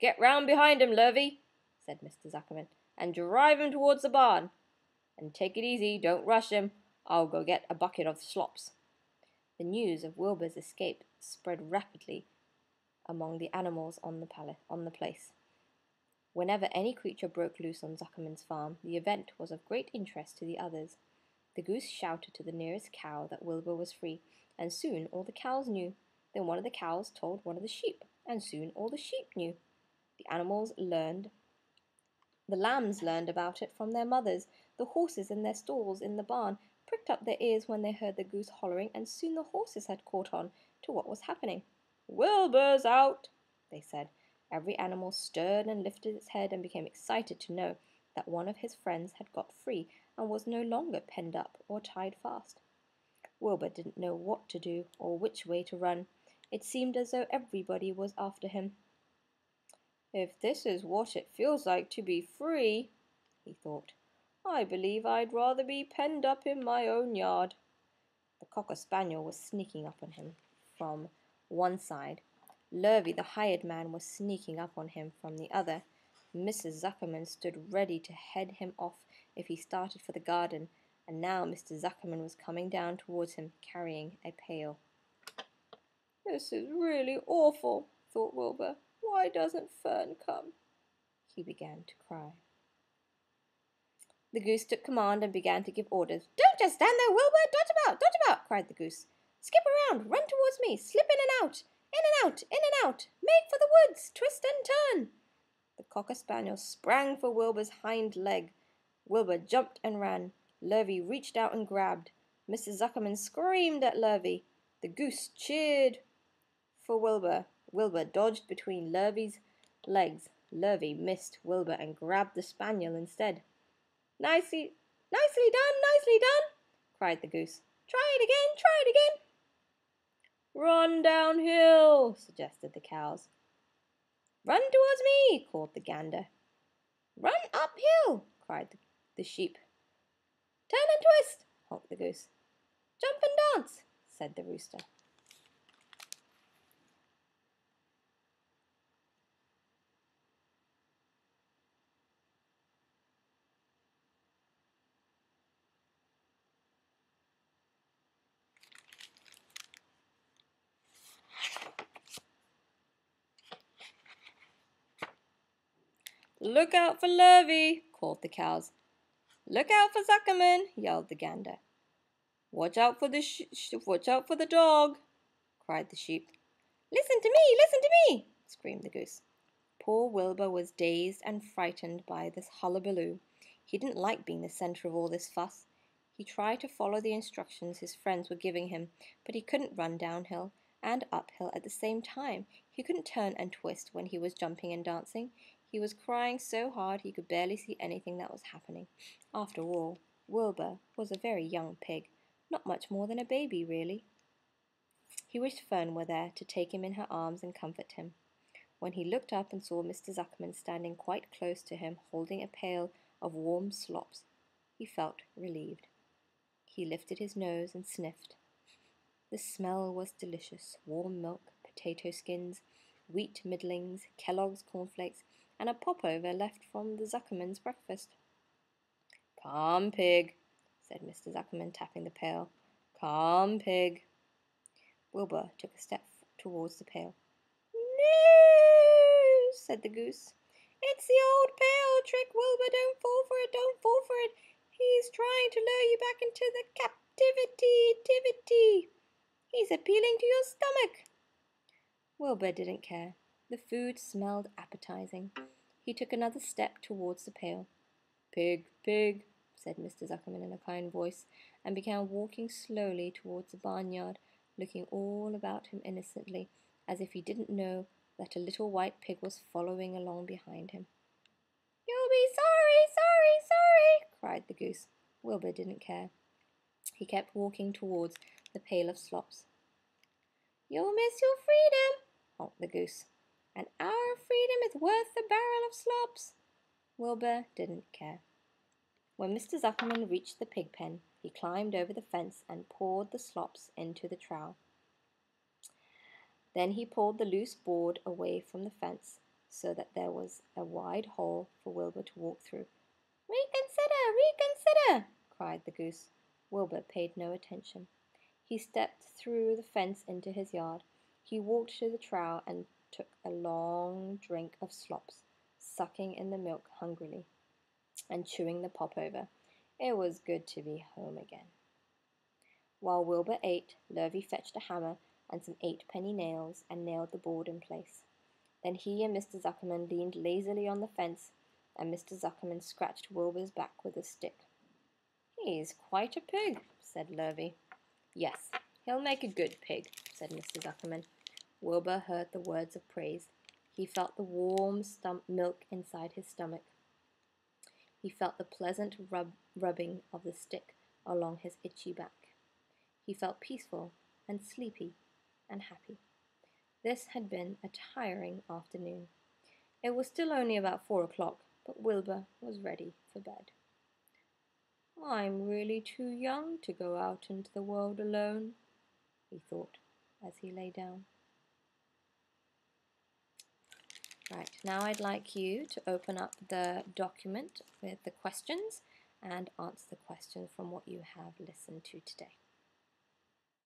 "Get round behind him, Lurvy," said Mr. Zuckerman, "and drive him towards the barn. And take it easy, don't rush him. I'll go get a bucket of slops." The news of Wilbur's escape spread rapidly among the animals on the place. Whenever any creature broke loose on Zuckerman's farm, the event was of great interest to the others. The goose shouted to the nearest cow that Wilbur was free, and soon all the cows knew. Then one of the cows told one of the sheep, and soon all the sheep knew. The lambs learned about it from their mothers. The horses in their stalls in the barn pricked up their ears when they heard the goose hollering, and soon the horses had caught on to what was happening. "Wilbur's out," they said. Every animal stirred and lifted its head and became excited to know that one of his friends had got free and was no longer penned up or tied fast. Wilbur didn't know what to do or which way to run. It seemed as though everybody was after him. "If this is what it feels like to be free," he thought, "I believe I'd rather be penned up in my own yard." The cocker spaniel was sneaking up on him from one side. Lurvy, the hired man, was sneaking up on him from the other. Mrs. Zuckerman stood ready to head him off if he started for the garden, and now Mr. Zuckerman was coming down towards him, carrying a pail. "This is really awful," thought Wilbur. "Why doesn't Fern come?" He began to cry. The goose took command and began to give orders. "Don't just stand there, Wilbur! Dot about! Dot about!" cried the goose. "Skip around! Run towards me! Slip in and out! In and out! In and out! Make for the woods! Twist and turn!" The cocker spaniel sprang for Wilbur's hind leg. Wilbur jumped and ran. Lurvy reached out and grabbed. Mr. Zuckerman screamed at Lurvy. The goose cheered for Wilbur. Wilbur dodged between Lurvy's legs. Lurvy missed Wilbur and grabbed the spaniel instead. Nicely done, cried the goose. Try it again, try it again." "Run downhill," suggested the cows. "Run towards me," called the gander. "Run uphill," cried the sheep. "Turn and twist," honked the goose. "Jump and dance," said the rooster. "Look out for Lurvy," called the cows. "Look out for Zuckerman," yelled the gander. Watch out for the dog," cried the sheep. Listen to me," screamed the goose. Poor Wilbur was dazed and frightened by this hullabaloo. He didn't like being the center of all this fuss. He tried to follow the instructions his friends were giving him, but he couldn't run downhill and uphill at the same time. He couldn't turn and twist when he was jumping and dancing. He was crying so hard he could barely see anything that was happening. After all, Wilbur was a very young pig, not much more than a baby, really. He wished Fern were there to take him in her arms and comfort him. When he looked up and saw Mr. Zuckerman standing quite close to him, holding a pail of warm slops, he felt relieved. He lifted his nose and sniffed. The smell was delicious. Warm milk, potato skins, wheat middlings, Kellogg's cornflakes, and a popover left from the Zuckerman's breakfast. "Come, pig," said Mr. Zuckerman, tapping the pail. "Come, pig." Wilbur took a step towards the pail. "No," said the goose. "It's the old pail trick, Wilbur. Don't fall for it, don't fall for it. He's trying to lure you back into the captivity. He's appealing to your stomach." Wilbur didn't care. The food smelled appetizing. He took another step towards the pail. "Pig, pig," said Mr. Zuckerman in a kind voice, and began walking slowly towards the barnyard, looking all about him innocently, as if he didn't know that a little white pig was following along behind him. "You'll be sorry," cried the goose. Wilbur didn't care. He kept walking towards the pail of slops. "You'll miss your freedom," honked the goose. "An hour of freedom is worth a barrel of slops." Wilbur didn't care. When Mr. Zuckerman reached the pig pen, he climbed over the fence and poured the slops into the trough. Then he pulled the loose board away from the fence so that there was a wide hole for Wilbur to walk through. "Reconsider! Reconsider!" cried the goose. Wilbur paid no attention. He stepped through the fence into his yard. He walked to the trough and took a long drink of slops, sucking in the milk hungrily and chewing the popover. It was good to be home again. While Wilbur ate, Lurvy fetched a hammer and some 8-penny nails and nailed the board in place. Then he and Mr. Zuckerman leaned lazily on the fence, and Mr. Zuckerman scratched Wilbur's back with a stick. "He's quite a pig," said Lurvy. "Yes, he'll make a good pig," said Mr. Zuckerman. Wilbur heard the words of praise. He felt the warm milk inside his stomach. He felt the pleasant rubbing of the stick along his itchy back. He felt peaceful and sleepy and happy. This had been a tiring afternoon. It was still only about 4 o'clock, but Wilbur was ready for bed. "I'm really too young to go out into the world alone," he thought as he lay down. Right, now I'd like you to open up the document with the questions and answer the questions from what you have listened to today.